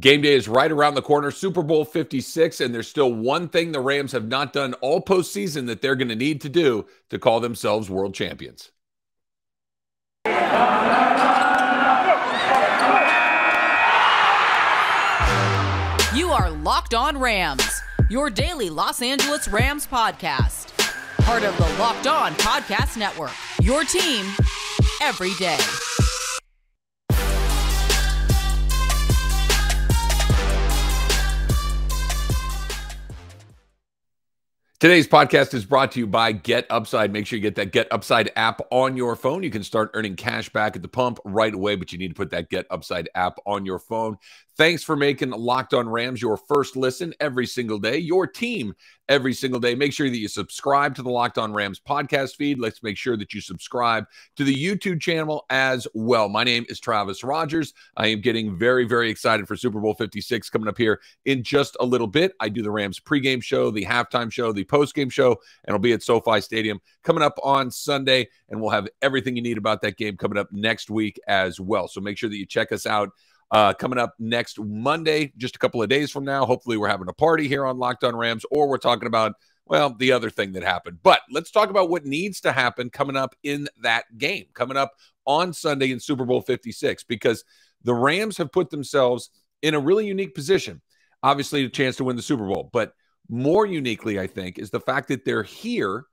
Game day is right around the corner, Super Bowl 56, and there's still one thing the Rams have not done all postseason that they're going to need to do to call themselves world champions. You are Locked On Rams, your daily Los Angeles Rams podcast. Part of the Locked On Podcast Network, your team every day. Today's podcast is brought to you by Get Upside. Make sure you get that Get Upside app on your phone. You can start earning cash back at the pump right away, but you need to put that Get Upside app on your phone. Thanks for making Locked On Rams your first listen every single day, your team every single day. Make sure that you subscribe to the Locked On Rams podcast feed. Let's make sure that you subscribe to the YouTube channel as well. My name is Travis Rogers. I am getting very, very excited for Super Bowl 56 coming up here in just a little bit. I do the Rams pregame show, the halftime show, the postgame show, and I'll be at SoFi Stadium coming up on Sunday, and we'll have everything you need about that game coming up next week as well. So make sure that you check us out. Coming up next Monday, just a couple of days from now. Hopefully we're having a party here on Locked On Rams, or we're talking about, well, the other thing that happened. But let's talk about what needs to happen coming up in that game, coming up on Sunday in Super Bowl 56, because the Rams have put themselves in a really unique position. Obviously, a chance to win the Super Bowl, but more uniquely, I think, is the fact that they're here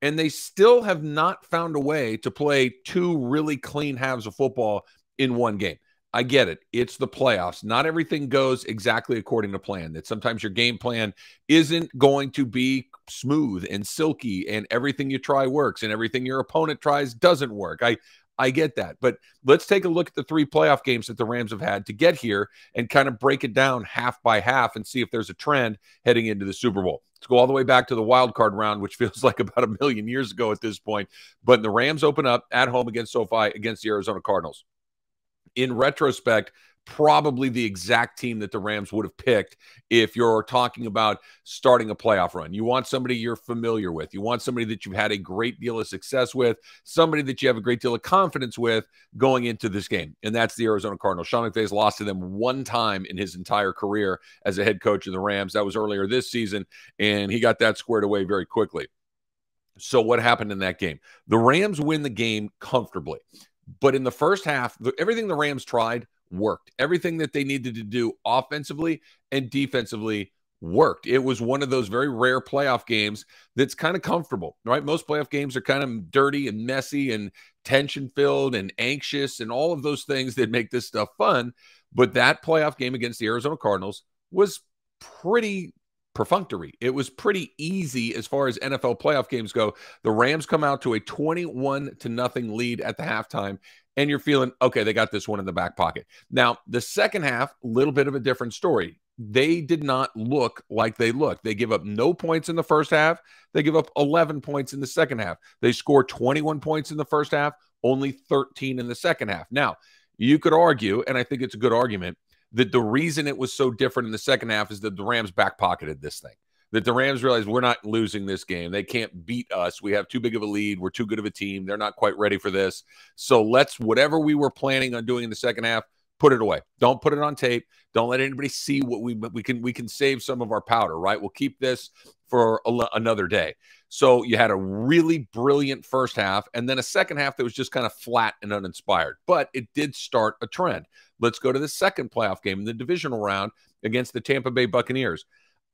and they still have not found a way to play two really clean halves of football in one game. I get it. It's the playoffs. Not everything goes exactly according to plan. That sometimes your game plan isn't going to be smooth and silky and everything you try works and everything your opponent tries doesn't work. I get that. But let's take a look at the three playoff games that the Rams have had to get here and kind of break it down half by half and see if there's a trend heading into the Super Bowl. Let's go all the way back to the wild card round, which feels like about a million years ago at this point. But the Rams open up at home against SoFi against the Arizona Cardinals. In retrospect, probably the exact team that the Rams would have picked if you're talking about starting a playoff run. You want somebody you're familiar with. You want somebody that you've had a great deal of success with, somebody that you have a great deal of confidence with going into this game, and that's the Arizona Cardinals. Sean McVay's lost to them one time in his entire career as a head coach of the Rams. That was earlier this season, and he got that squared away very quickly. So what happened in that game? The Rams win the game comfortably. But in the first half, everything the Rams tried worked. Everything that they needed to do offensively and defensively worked. It was one of those very rare playoff games that's kind of comfortable, right? Most playoff games are kind of dirty and messy and tension-filled and anxious and all of those things that make this stuff fun. But that playoff game against the Arizona Cardinals was pretty perfunctory. It was pretty easy as far as NFL playoff games go. The Rams come out to a 21-0 lead at the halftime, and you're feeling, okay, they got this one in the back pocket. Now, the second half, a little bit of a different story. They did not look like they looked. They give up no points in the first half. They give up 11 points in the second half. They score 21 points in the first half, only 13 in the second half. Now, you could argue, and I think it's a good argument, that the reason it was so different in the second half is that the Rams back-pocketed this thing. That the Rams realized we're not losing this game. They can't beat us. We have too big of a lead. We're too good of a team. They're not quite ready for this. So let's, whatever we were planning on doing in the second half, put it away. Don't put it on tape. Don't let anybody see what we can save some of our powder, right? We'll keep this for another day. So you had a really brilliant first half and then a second half that was just kind of flat and uninspired. But it did start a trend. Let's go to the second playoff game in the divisional round against the Tampa Bay Buccaneers.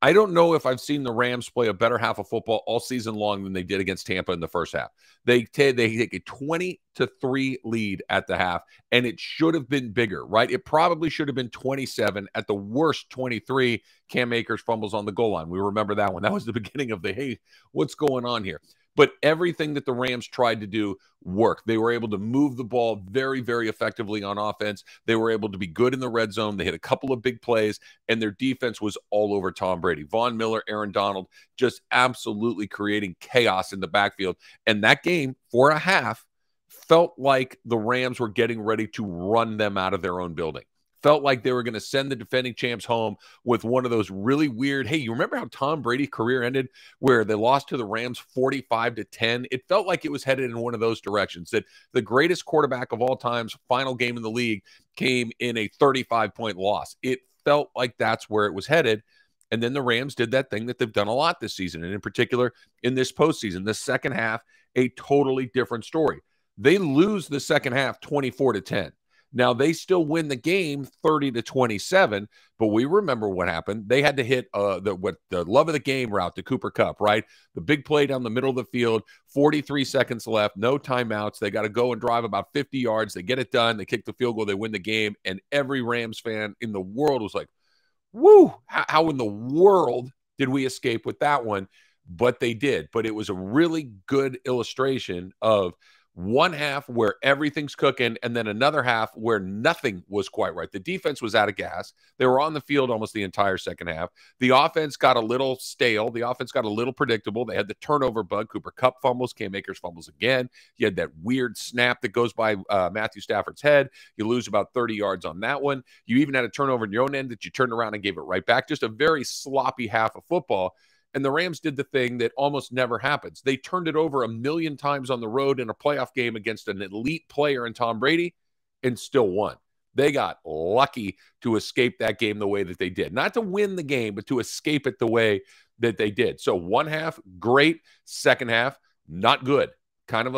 I don't know if I've seen the Rams play a better half of football all season long than they did against Tampa in the first half. They take a 20-3 lead at the half, and it should have been bigger, right? It probably should have been 27, at the worst 23. Cam Akers fumbles on the goal line. We remember that one. That was the beginning of the, hey, what's going on here? But everything that the Rams tried to do worked. They were able to move the ball very, very effectively on offense. They were able to be good in the red zone. They hit a couple of big plays, and their defense was all over Tom Brady. Von Miller, Aaron Donald, just absolutely creating chaos in the backfield. And that game, for a half, felt like the Rams were getting ready to run them out of their own building. felt like they were going to send the defending champs home with one of those really weird, hey, you remember how Tom Brady's career ended where they lost to the Rams 45-10? It felt like it was headed in one of those directions, that the greatest quarterback of all time's final game in the league came in a 35-point loss. It felt like that's where it was headed. And then the Rams did that thing that they've done a lot this season, and in particular in this postseason. The second half, a totally different story. They lose the second half 24-10. Now, they still win the game 30-27, but we remember what happened. They had to hit the love of the game route to Cooper Kupp, right? The big play down the middle of the field, 43 seconds left, no timeouts. They got to go and drive about 50 yards. They get it done. They kick the field goal. They win the game. And every Rams fan in the world was like, woo, how in the world did we escape with that one? But they did. But it was a really good illustration of one half where everything's cooking and then another half where nothing was quite right. The defense was out of gas. They were on the field almost the entire second half. The offense got a little stale. The offense got a little predictable. They had the turnover bug. Cooper Kupp fumbles. Cam Akers fumbles again. You had that weird snap that goes by Matthew Stafford's head. You lose about 30 yards on that one. You even had a turnover in your own end that you turned around and gave it right back. Just a very sloppy half of football. And the Rams did the thing that almost never happens. They turned it over 1,000,000 times on the road in a playoff game against an elite player in Tom Brady and still won. They got lucky to escape that game the way that they did. Not to win the game, but to escape it the way that they did. So one half, great. Second half, not good. Kind of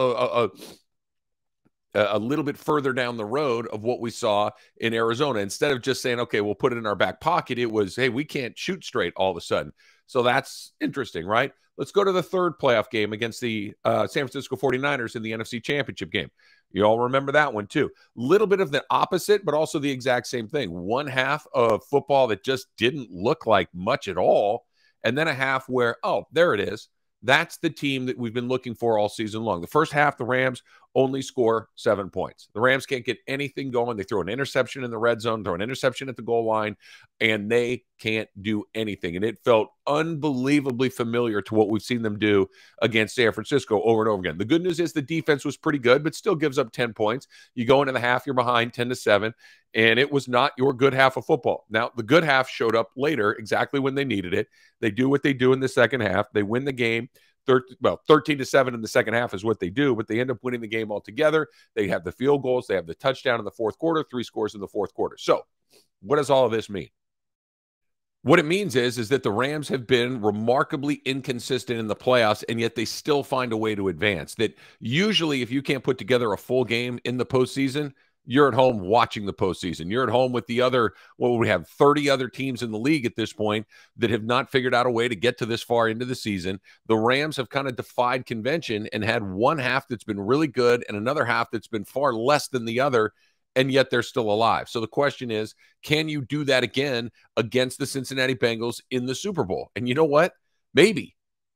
a little bit further down the road of what we saw in Arizona. Instead of just saying, okay, we'll put it in our back pocket, it was, hey, we can't shoot straight all of a sudden. So that's interesting, right? Let's go to the third playoff game against the San Francisco 49ers in the NFC Championship game. You all remember that one too. Little bit of the opposite, but also the exact same thing. One half of football that just didn't look like much at all, and then a half where, oh, there it is. That's the team that we've been looking for all season long. The first half, the Rams only score 7 points. The Rams can't get anything going. They throw an interception in the red zone, throw an interception at the goal line, and they can't do anything. And it felt unbelievably familiar to what we've seen them do against San Francisco over and over again. The good news is the defense was pretty good, but still gives up 10 points. You go into the half, you're behind 10-7, and it was not your good half of football. Now, the good half showed up later, exactly when they needed it. They do what they do in the second half. They win the game. 13-7 in the second half is what they do, but they end up winning the game altogether. They have the field goals. They have the touchdown in the fourth quarter, 3 scores in the fourth quarter. So what does all of this mean? What it means is that the Rams have been remarkably inconsistent in the playoffs, and yet they still find a way to advance. That usually if you can't put together a full game in the postseason, you're at home watching the postseason. You're at home with the other, well, we have 30 other teams in the league at this point that have not figured out a way to get to this far into the season. The Rams have kind of defied convention and had one half that's been really good and another half that's been far less than the other, and yet they're still alive. So the question is, can you do that again against the Cincinnati Bengals in the Super Bowl? And you know what? Maybe.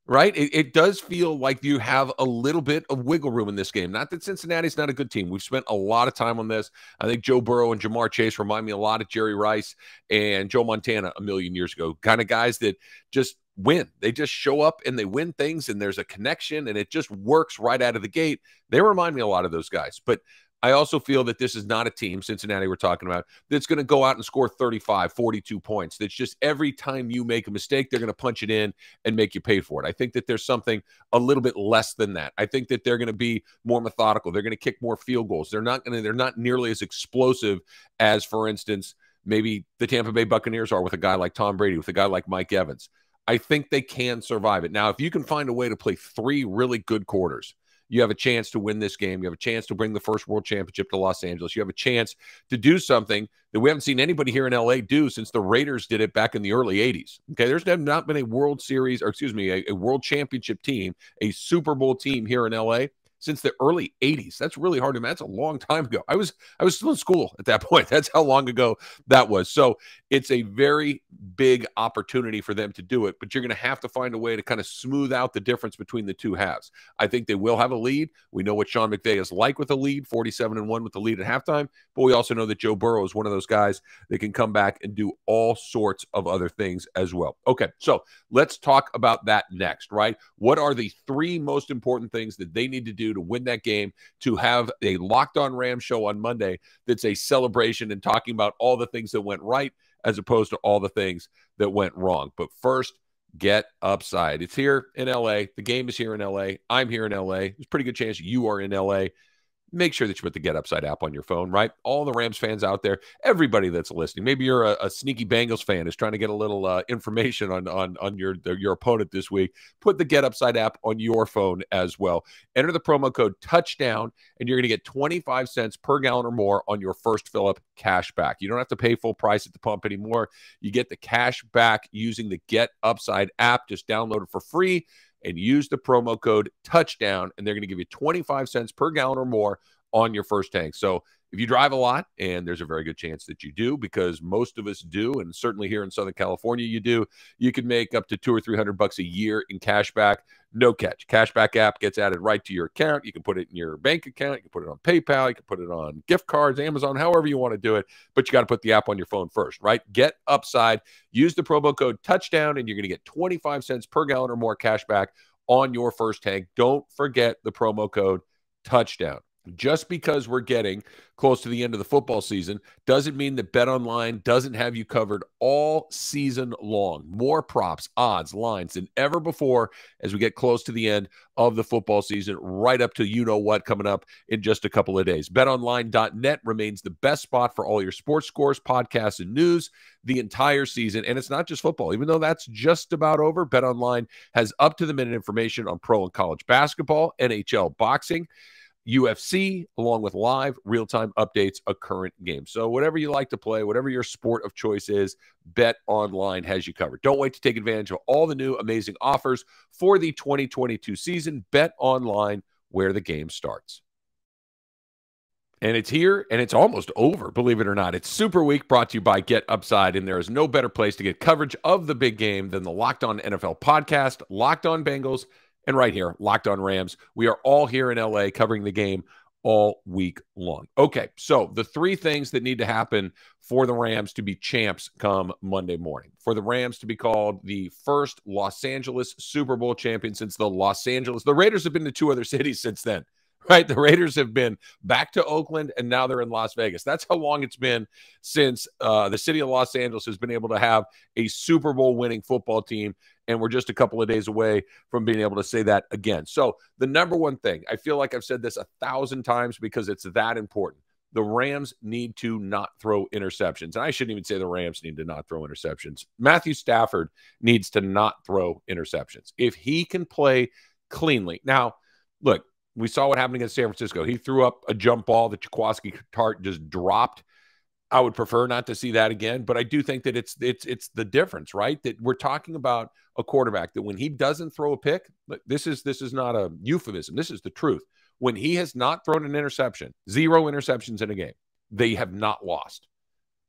Right? It does feel like you have a little bit of wiggle room in this game. Not that Cincinnati's not a good team. We've spent a lot of time on this. I think Joe Burrow and Jamar Chase remind me a lot of Jerry Rice and Joe Montana a million years ago. Kind of guys that just win. They just show up and they win things, and there's a connection, and it just works right out of the gate. They remind me a lot of those guys. But I also feel that this is not a team, Cincinnati we're talking about, that's going to go out and score 35, 42 points. That's just every time you make a mistake, they're going to punch it in and make you pay for it. I think that there's something a little bit less than that. I think that they're going to be more methodical. They're going to kick more field goals. They're not nearly as explosive as, for instance, maybe the Tampa Bay Buccaneers are with a guy like Tom Brady, with a guy like Mike Evans. I think they can survive it. Now, if you can find a way to play 3 really good quarters, you have a chance to win this game. You have a chance to bring the first world championship to Los Angeles. You have a chance to do something that we haven't seen anybody here in LA do since the Raiders did it back in the early 80s. Okay, there's not been a World Series, or excuse me, a world championship team, a Super Bowl team here in LA since the early 80s. That's really hard to imagine. That's a long time ago. I was still in school at that point. That's how long ago that was. So it's a very big opportunity for them to do it, but you're going to have to find a way to kind of smooth out the difference between the two halves. I think they will have a lead. We know what Sean McVay is like with a lead, 47-1 with the lead at halftime, but we also know that Joe Burrow is one of those guys that can come back and do all sorts of other things as well. Okay, so let's talk about that next, right? What are the 3 most important things that they need to do do to win that game, to have a Locked On Rams show on Monday that's a celebration and talking about all the things that went right as opposed to all the things that went wrong. But first, Get Upside. It's here in LA. The game is here in LA. I'm here in LA. There's a pretty good chance you are in LA. Make sure that you put the Get Upside app on your phone, right? All the Rams fans out there, everybody that's listening. Maybe you're a sneaky Bengals fan who's trying to get a little information on your opponent this week. Put the Get Upside app on your phone as well. Enter the promo code TOUCHDOWN, and you're going to get 25 cents per gallon or more on your first fill-up cash back. You don't have to pay full price at the pump anymore. You get the cash back using the Get Upside app. Just download it for free and use the promo code TOUCHDOWN, and they're going to give you 25 cents per gallon or more on your first tank. So if you drive a lot, and there's a very good chance that you do, because most of us do, and certainly here in Southern California you do, you can make up to $200 or $300 a year in cash back. No catch. Cashback app gets added right to your account. You can put it in your bank account. You can put it on PayPal. You can put it on gift cards, Amazon, however you want to do it. But you got to put the app on your phone first, right? Get Upside. Use the promo code TOUCHDOWN, and you're going to get 25 cents per gallon or more cash back on your first tank. Don't forget the promo code TOUCHDOWN. Just because we're getting close to the end of the football season doesn't mean that BetOnline doesn't have you covered all season long. More props, odds, lines than ever before as we get close to the end of the football season, right up to you-know-what coming up in just a couple of days. BetOnline.net remains the best spot for all your sports scores, podcasts, and news the entire season. And it's not just football. Even though that's just about over, BetOnline has up-to-the-minute information on pro and college basketball, NHL, boxing, UFC, along with live real-time updates of current games. So whatever you like to play, whatever your sport of choice is, BetOnline has you covered. Don't wait to take advantage of all the new amazing offers for the 2022 season. BetOnline, where the game starts. And it's here, and it's almost over, believe it or not. It's Super Week, brought to you by Get Upside, and there is no better place to get coverage of the big game than the Locked On NFL podcast, Locked On Bengals, and right here, Locked On Rams. We are all here in LA covering the game all week long. Okay, so the three things that need to happen for the Rams to be champs come Monday morning. For the Rams to be called the first Los Angeles Super Bowl champion since the Raiders have been to two other cities since then, right? The Raiders have been back to Oakland, and now they're in Las Vegas. That's how long it's been since the city of Los Angeles has been able to have a Super Bowl winning football team. And we're just a couple of days away from being able to say that again. So the number one thing, I feel like I've said this 1,000 times because it's that important. The Rams need to not throw interceptions. And I shouldn't even say the Rams need to not throw interceptions. Matthew Stafford needs to not throw interceptions. If he can play cleanly. Now, look, we saw what happened against San Francisco. He threw up a jump ball that Jaquiski Tartt just dropped. I would prefer not to see that again, but I do think that it's the difference, right? That we're talking about a quarterback that when he doesn't throw a pick, this is not a euphemism. This is the truth. When he has not thrown an interception, 0 interceptions in a game, they have not lost.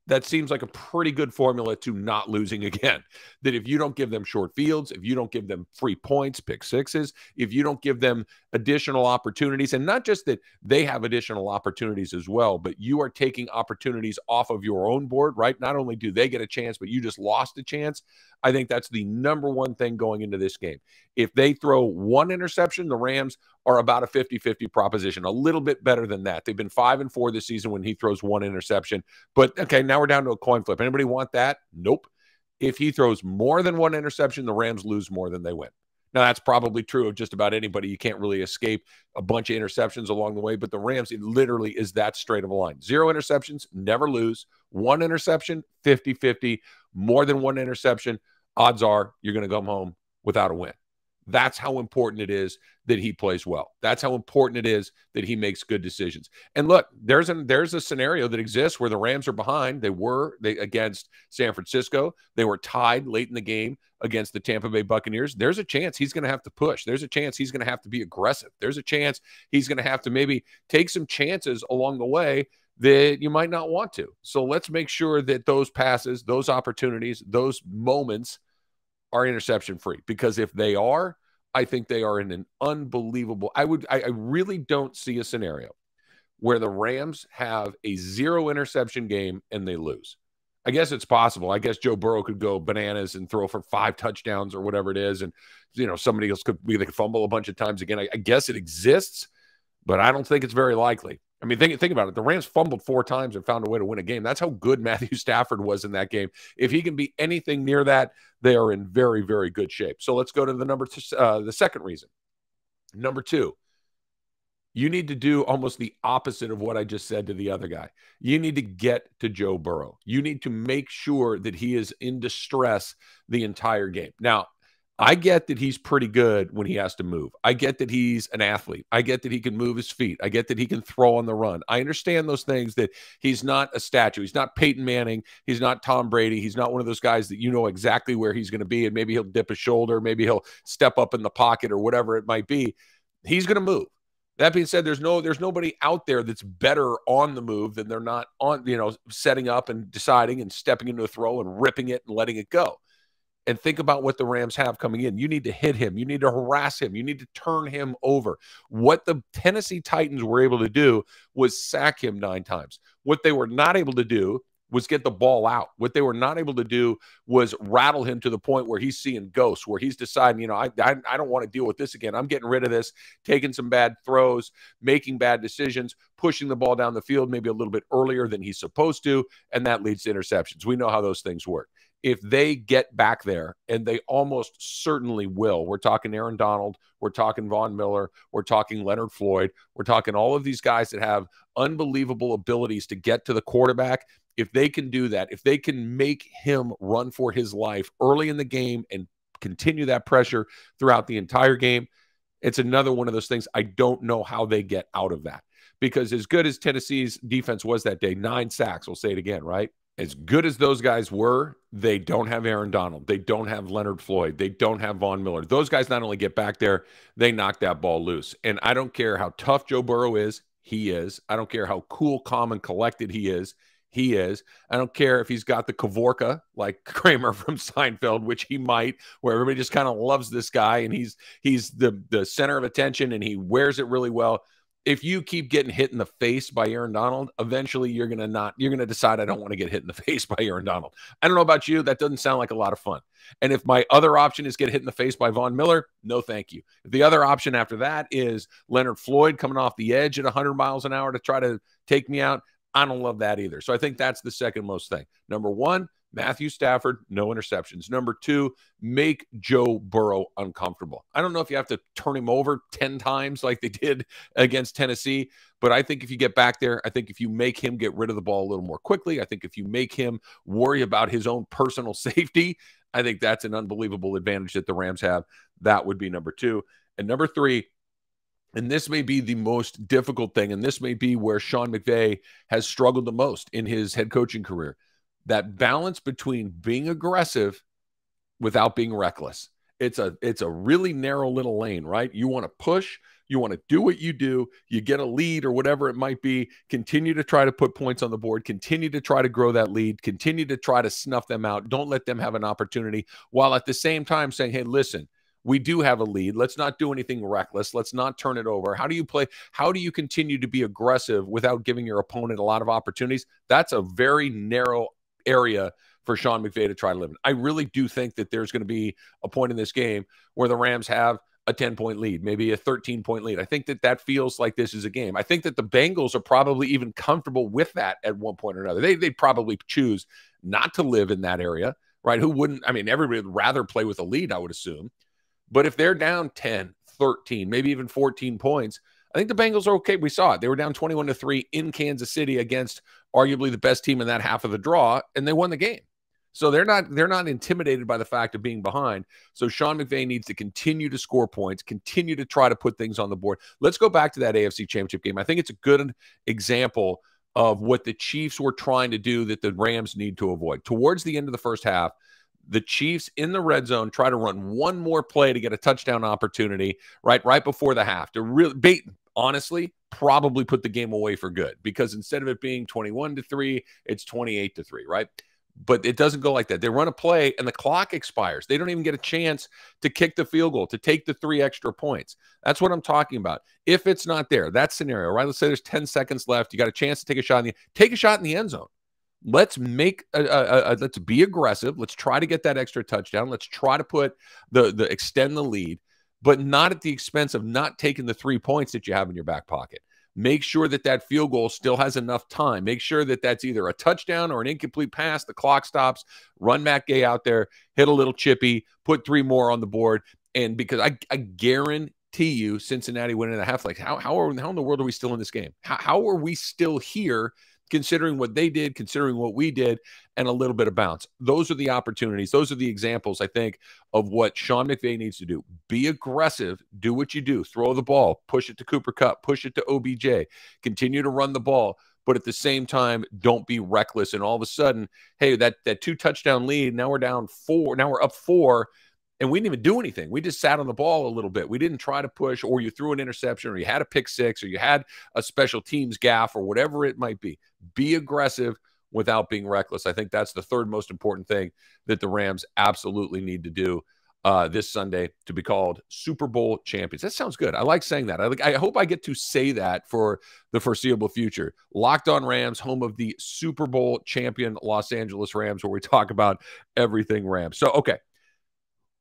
That seems like a pretty good formula to not losing again. That if you don't give them short fields, if you don't give them free points, pick sixes, if you don't give them additional opportunities, and not just that they have additional opportunities as well, but you are taking opportunities off of your own board, right? Not only do they get a chance, but you just lost a chance. I think that's the number one thing going into this game. If they throw one interception, the Rams are about a 50-50 proposition, a little bit better than that. They've been 5-4 this season when he throws one interception. But, okay, now we're down to a coin flip. Anybody want that? Nope. If he throws more than one interception, the Rams lose more than they win. Now, that's probably true of just about anybody. You can't really escape a bunch of interceptions along the way, but the Rams, it literally is that straight of a line. 0 interceptions, never lose. 1 interception, 50-50. More than 1 interception, odds are you're going to come home without a win. That's how important it is that he plays well. That's how important it is that he makes good decisions. And look, there's a scenario that exists where the Rams are behind. They against San Francisco. They were tied late in the game against the Tampa Bay Buccaneers. There's a chance he's going to have to push. There's a chance he's going to have to be aggressive. There's a chance he's going to have to maybe take some chances along the way that you might not want to. So let's make sure that those passes, those opportunities, those moments are interception free, because if they are, I think they are in an unbelievable. I really don't see a scenario where the Rams have a 0 interception game and they lose. I guess it's possible. I guess Joe Burrow could go bananas and throw for 5 touchdowns or whatever it is, and somebody else could fumble a bunch of times again. I guess it exists, but I don't think it's very likely. I mean, think about it. The Rams fumbled 4 times and found a way to win a game. That's how good Matthew Stafford was in that game. If he can be anything near that, they are in very, very good shape. So let's go to the second reason. Number 2, you need to do almost the opposite of what I just said to the other guy. You need to get to Joe Burrow. You need to make sure that he is in distress the entire game. Now, I get that he's pretty good when he has to move. I get that he's an athlete. I get that he can move his feet. I get that he can throw on the run. I understand those things, that he's not a statue. He's not Peyton Manning. He's not Tom Brady. He's not one of those guys that you know exactly where he's going to be, and maybe he'll dip a shoulder. Maybe he'll step up in the pocket or whatever it might be. He's going to move. That being said, there's nobody out there that's better on the move than they're not on, setting up and deciding and stepping into a throw and ripping it and letting it go. And think about what the Rams have coming in. You need to hit him. You need to harass him. You need to turn him over. What the Tennessee Titans were able to do was sack him 9 times. What they were not able to do was get the ball out. What they were not able to do was rattle him to the point where he's seeing ghosts, where he's deciding, I don't want to deal with this again. I'm getting rid of this, taking some bad throws, making bad decisions, pushing the ball down the field maybe a little bit earlier than he's supposed to, and that leads to interceptions. We know how those things work. If they get back there, and they almost certainly will, we're talking Aaron Donald, we're talking Von Miller, we're talking Leonard Floyd, we're talking all of these guys that have unbelievable abilities to get to the quarterback. If they can do that, if they can make him run for his life early in the game and continue that pressure throughout the entire game, it's another one of those things. I don't know how they get out of that, because as good as Tennessee's defense was that day, 9 sacks, we'll say it again, right? As good as those guys were, they don't have Aaron Donald. They don't have Leonard Floyd. They don't have Von Miller. Those guys not only get back there, they knock that ball loose. And I don't care how tough Joe Burrow is. He is. I don't care how cool, calm, and collected he is. He is. I don't care if he's got the Kavorka like Kramer from Seinfeld, which he might, where everybody just kind of loves this guy and he's the center of attention and he wears it really well. If you keep getting hit in the face by Aaron Donald, eventually you're going to decide, I don't want to get hit in the face by Aaron Donald. I don't know about you. That doesn't sound like a lot of fun. And if my other option is get hit in the face by Von Miller, no, thank you. If the other option after that is Leonard Floyd coming off the edge at 100 miles an hour to try to take me out, I don't love that either. So I think that's the second most thing. Number 1, Matthew Stafford, no interceptions. Number 2, make Joe Burrow uncomfortable. I don't know if you have to turn him over 10 times like they did against Tennessee, but I think if you get back there, I think if you make him get rid of the ball a little more quickly, I think if you make him worry about his own personal safety, I think that's an unbelievable advantage that the Rams have. That would be number 2. And number 3, and this may be the most difficult thing, and this may be where Sean McVay has struggled the most in his head coaching career, that balance between being aggressive without being reckless. It's a really narrow little lane, right? You want to push, you want to do what you do, you get a lead or whatever it might be, continue to try to put points on the board, continue to try to grow that lead, continue to try to snuff them out. Don't let them have an opportunity, while at the same time saying, hey, listen, we do have a lead. Let's not do anything reckless. Let's not turn it over. How do you play? How do you continue to be aggressive without giving your opponent a lot of opportunities? That's a very narrow area for Sean McVay to try to live in. I really do think that there's going to be a point in this game where the Rams have a 10-point lead, maybe a 13-point lead. I think that feels like this is a game. I think that the Bengals are probably even comfortable with that at one point or another. They'd probably choose not to live in that area, right? Who wouldn't? I mean, everybody would rather play with a lead, I would assume. But if they're down 10, 13, maybe even 14 points, I think the Bengals are okay. We saw it. They were down 21-3 in Kansas City against arguably the best team in that half of the draw, and they won the game. So they're not intimidated by the fact of being behind. So Sean McVay needs to continue to score points, continue to try to put things on the board. Let's go back to that AFC Championship game. I think it's a good example of what the Chiefs were trying to do that the Rams need to avoid. Towards the end of the first half, the Chiefs in the red zone try to run one more play to get a touchdown opportunity right before the half to really honestly probably put the game away for good, because instead of it being 21-3, it's 28-3, right? But it doesn't go like that. They run a play and the clock expires. They don't even get a chance to kick the field goal, to take the 3 extra points. That's what I'm talking about. If it's not there, that scenario, right? Let's say there's 10 seconds left. You got a chance to take a shot in the end zone. Let's make let's be aggressive. Let's try to get that extra touchdown. Let's try to put extend the lead. but not at the expense of not taking the 3 points that you have in your back pocket. Make sure that that field goal still has enough time. Make sure that that's either a touchdown or an incomplete pass. The clock stops. Run McVay out there, hit a little chippy, put 3 more on the board. And because I guarantee you Cincinnati winning the half, like how in the world are we still in this game? How are we still here considering what they did, considering what we did, and a little bit of bounce? Those are the opportunities. Those are the examples, I think, of what Sean McVay needs to do. Be aggressive. Do what you do. Throw the ball. Push it to Cooper Kupp. Push it to OBJ. Continue to run the ball. But at the same time, don't be reckless. And all of a sudden, hey, that 2-touchdown lead, now we're down 4. Now we're up 4. And we didn't even do anything. We just sat on the ball a little bit. We didn't try to push, or you threw an interception, or you had a pick 6, or you had a special teams gaffe, or whatever it might be. Be aggressive without being reckless. I think that's the third most important thing that the Rams absolutely need to do this Sunday to be called Super Bowl champions. That sounds good. I like saying that. I hope I get to say that for the foreseeable future. Locked On Rams, home of the Super Bowl champion Los Angeles Rams, where we talk about everything Rams. So, okay.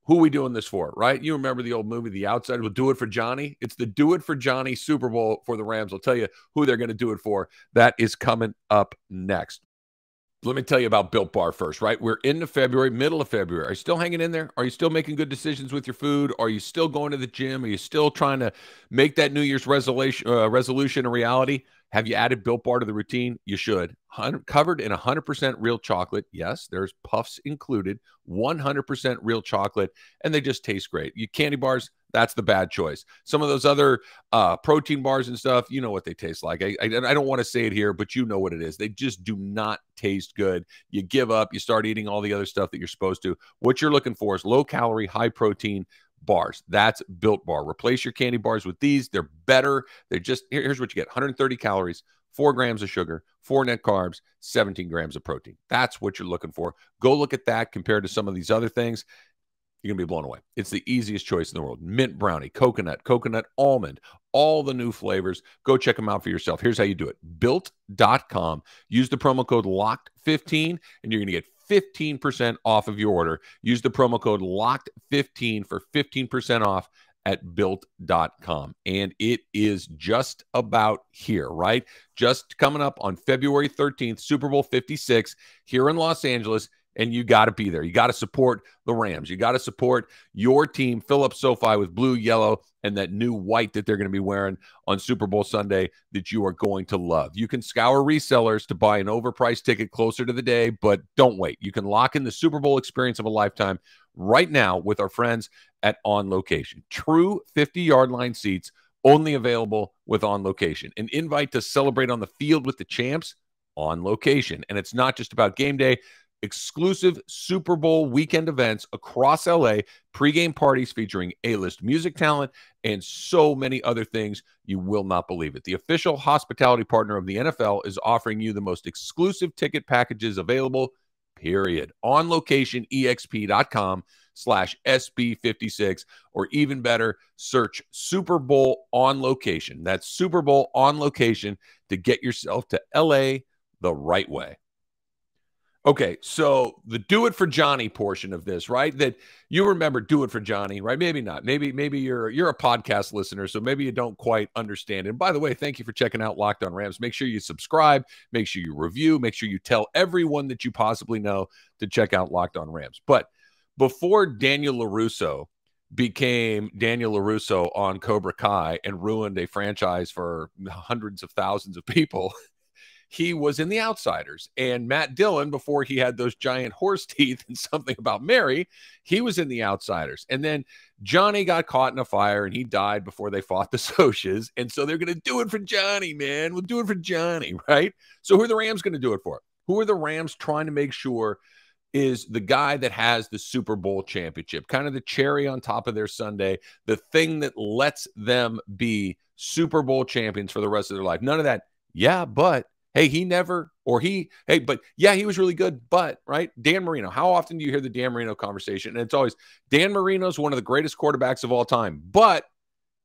Who are we doing this for, right? You remember the old movie, The Outsider? We'll do it for Johnny. It's the Do It for Johnny Super Bowl for the Rams. I'll tell you who they're going to do it for. That is coming up next. Let me tell you about Built Bar first, right? We're into February, middle of February. Are you still hanging in there? Are you still making good decisions with your food? Are you still going to the gym? Are you still trying to make that New Year's resolution a reality? Have you added Built Bar to the routine? You should. Covered in 100% real chocolate. Yes, there's puffs included. 100% real chocolate, and they just taste great. You candy bars, that's the bad choice. Some of those other protein bars and stuff, you know what they taste like. I don't want to say it here, but you know what it is. They just do not taste good. You give up. You start eating all the other stuff that you're supposed to. What you're looking for is low-calorie, high-protein bars. That's Built Bar. Replace your candy bars with these. They're better. They're just, here's what you get. 130 calories, 4 grams of sugar, 4 net carbs, 17 grams of protein. That's what you're looking for. Go look at that compared to some of these other things. You're going to be blown away. It's the easiest choice in the world. Mint brownie, coconut almond, all the new flavors. Go check them out for yourself. Here's how you do it. Built.com. Use the promo code LOCKED15, and you're going to get 15% off of your order. Use the promo code LOCKED15 for 15% off at built.com. And it is just about here, right? Just coming up on February 13th, Super Bowl 56 here in Los Angeles. And you got to be there. You got to support the Rams. You got to support your team. Fill up SoFi with blue, yellow, and that new white that they're going to be wearing on Super Bowl Sunday that you are going to love. You can scour resellers to buy an overpriced ticket closer to the day, but don't wait. You can lock in the Super Bowl experience of a lifetime right now with our friends at On Location. True 50-yard line seats, only available with On Location. An invite to celebrate on the field with the champs, On Location. And it's not just about game day. Exclusive Super Bowl weekend events across LA, pregame parties featuring A-list music talent, and so many other things you will not believe it. The official hospitality partner of the NFL is offering you the most exclusive ticket packages available, period. On location, exp.com/SB56, or even better, search Super Bowl On Location. That's Super Bowl On Location to get yourself to LA the right way. Okay, so the Do It for Johnny portion of this, right? That you remember Do It for Johnny, right? Maybe not. Maybe you're a podcast listener, so maybe you don't quite understand. And by the way, thank you for checking out Locked On Rams. Make sure you subscribe, make sure you review, make sure you tell everyone that you possibly know to check out Locked On Rams. But before Daniel LaRusso became Daniel LaRusso on Cobra Kai and ruined a franchise for hundreds of thousands of people, he was in The Outsiders. And Matt Dillon, before he had those giant horse teeth and Something About Mary, he was in The Outsiders. And then Johnny got caught in a fire and he died before they fought the Socs. And so they're going to do it for Johnny, man. We'll do it for Johnny, right? So who are the Rams going to do it for? Who are the Rams trying to make sure is the guy that has the Super Bowl championship, kind of the cherry on top of their sundae, the thing that lets them be Super Bowl champions for the rest of their life? None of that, yeah, but hey, he was really good, but, right? Dan Marino. How often do you hear the Dan Marino conversation? And it's always, Dan Marino's one of the greatest quarterbacks of all time, but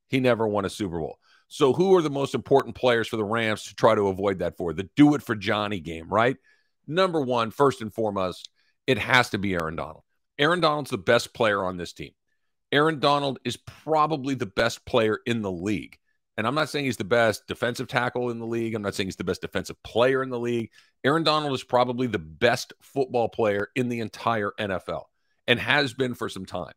he never won a Super Bowl. So who are the most important players for the Rams to try to avoid that for? The Do It for Johnny game, right? Number one, first and foremost, it has to be Aaron Donald. Aaron Donald's the best player on this team. Aaron Donald is probably the best player in the league. And I'm not saying he's the best defensive tackle in the league. I'm not saying he's the best defensive player in the league. Aaron Donald is probably the best football player in the entire NFL and has been for some time.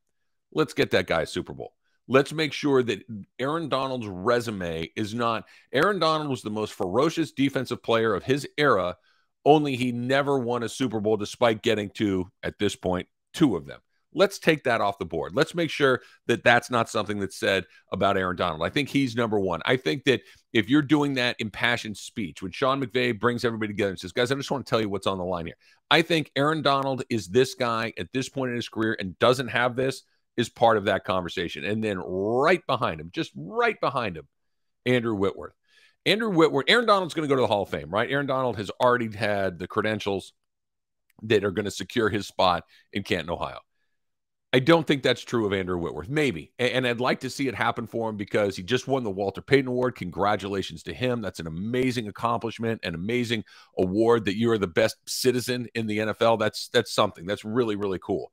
Let's get that guy a Super Bowl. Let's make sure that Aaron Donald's resume is not – Aaron Donald was the most ferocious defensive player of his era, only he never won a Super Bowl despite getting to, at this point, 2 of them. Let's take that off the board. Let's make sure that that's not something that's said about Aaron Donald. I think he's number one. I think that if you're doing that impassioned speech, when Sean McVay brings everybody together and says, guys, I just want to tell you what's on the line here. I think Aaron Donald is this guy at this point in his career and doesn't have this is part of that conversation. And then right behind him, just right behind him, Andrew Whitworth. Aaron Donald's going to go to the Hall of Fame, right? Aaron Donald has already had the credentials that are going to secure his spot in Canton, Ohio. I don't think that's true of Andrew Whitworth. Maybe. And I'd like to see it happen for him because he just won the Walter Payton Award. Congratulations to him. That's an amazing accomplishment, an amazing award that you are the best citizen in the NFL. That's something. That's really, really cool.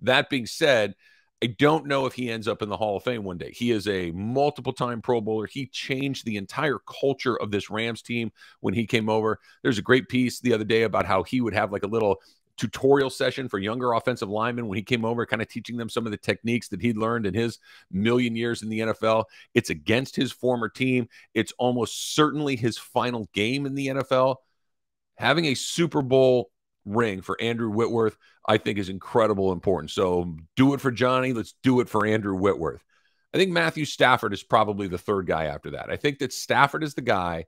That being said, I don't know if he ends up in the Hall of Fame one day. He is a multiple-time Pro Bowler. He changed the entire culture of this Rams team when he came over. There's a great piece the other day about how he would have like a little tutorial session for younger offensive linemen when he came over, kind of teaching them some of the techniques that he'd learned in his million years in the NFL. It's against his former team. It's almost certainly his final game in the NFL. Having a Super Bowl ring for Andrew Whitworth, I think, is incredible important. So do it for Johnny. Let's do it for Andrew Whitworth. I think Matthew Stafford is probably the third guy after that. I think that Stafford is the guy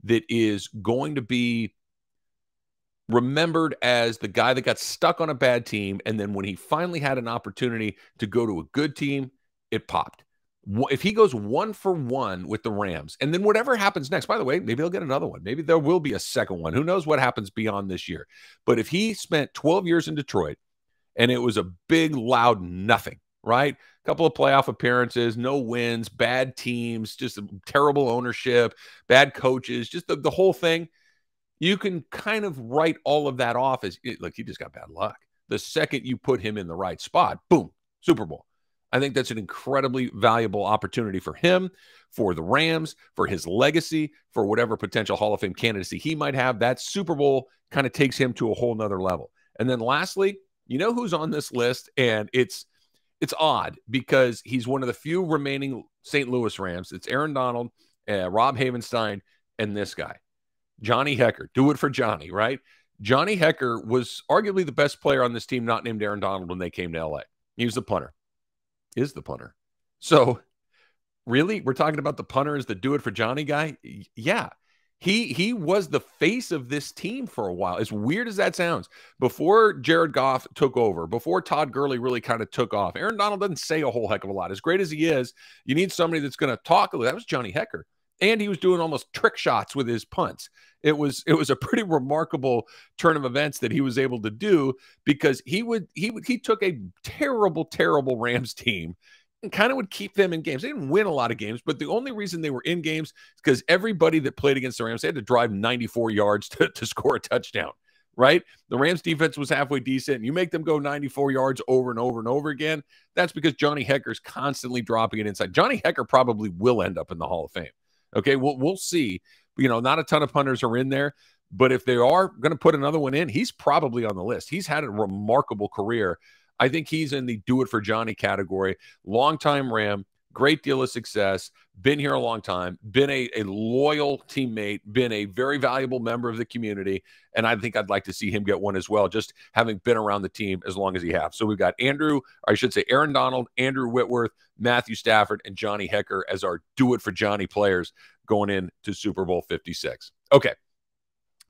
that is going to be remembered as the guy that got stuck on a bad team, and then when he finally had an opportunity to go to a good team, it popped. If he goes 1-for-1 with the Rams, and then whatever happens next, by the way, maybe he'll get another one. Maybe there will be a second one. Who knows what happens beyond this year? But if he spent 12 years in Detroit, and it was a big, loud nothing, right? A couple of playoff appearances, no wins, bad teams, just a terrible ownership, bad coaches, just the whole thing, you can kind of write all of that off as, look, he just got bad luck. The second you put him in the right spot, boom, Super Bowl. I think that's an incredibly valuable opportunity for him, for the Rams, for his legacy, for whatever potential Hall of Fame candidacy he might have. That Super Bowl kind of takes him to a whole nother level. And then lastly, you know who's on this list? And it's odd because he's one of the few remaining St. Louis Rams. It's Aaron Donald, Rob Havenstein, and this guy. Johnny Hekker. Do it for Johnny, right? Johnny Hekker was arguably the best player on this team not named Aaron Donald when they came to L.A. He was the punter. Is the punter. So, really? We're talking about the punter as the do it for Johnny guy? Yeah. He was the face of this team for a while. As weird as that sounds. Before Jared Goff took over, before Todd Gurley really kind of took off, Aaron Donald doesn't say a whole heck of a lot. As great as he is, you need somebody that's going to talk. That was Johnny Hekker. And he was doing almost trick shots with his punts. It was a pretty remarkable turn of events that he was able to do because he took a terrible Rams team and kind of would keep them in games. They didn't win a lot of games, but the only reason they were in games is because everybody that played against the Rams, they had to drive 94 yards to score a touchdown, right? The Rams defense was halfway decent. You make them go 94 yards over and over and over again. That's because Johnny Hekker's constantly dropping it inside. Johnny Hekker probably will end up in the Hall of Fame. Okay, we'll see. You know, not a ton of punters are in there, but if they are going to put another one in, he's probably on the list. He's had a remarkable career. I think he's in the do it for Johnny category. Longtime Ram, great deal of success, been here a long time, been a loyal teammate, been a very valuable member of the community, and I think I'd like to see him get one as well, just having been around the team as long as he has. So we've got Aaron Donald, Andrew Whitworth, Matthew Stafford, and Johnny Hekker as our do it for Johnny players going into Super Bowl 56. Okay.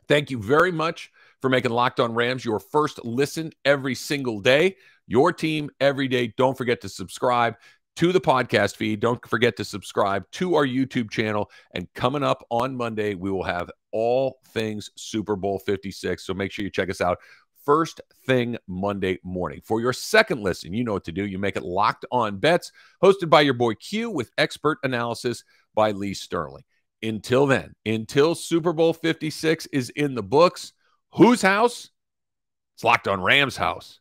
Thank you very much for making Locked On Rams your first listen every single day. Your team every day. Don't forget to subscribe to the podcast feed. Don't forget to subscribe to our YouTube channel. And coming up on Monday, we will have all things Super Bowl 56. So make sure you check us out first thing Monday morning. For your second listen, you know what to do. You make it Locked On Bets, hosted by your boy Q with expert analysis by Lee Sterling. Until then, until Super Bowl 56 is in the books, whose house? It's Locked On Rams' house.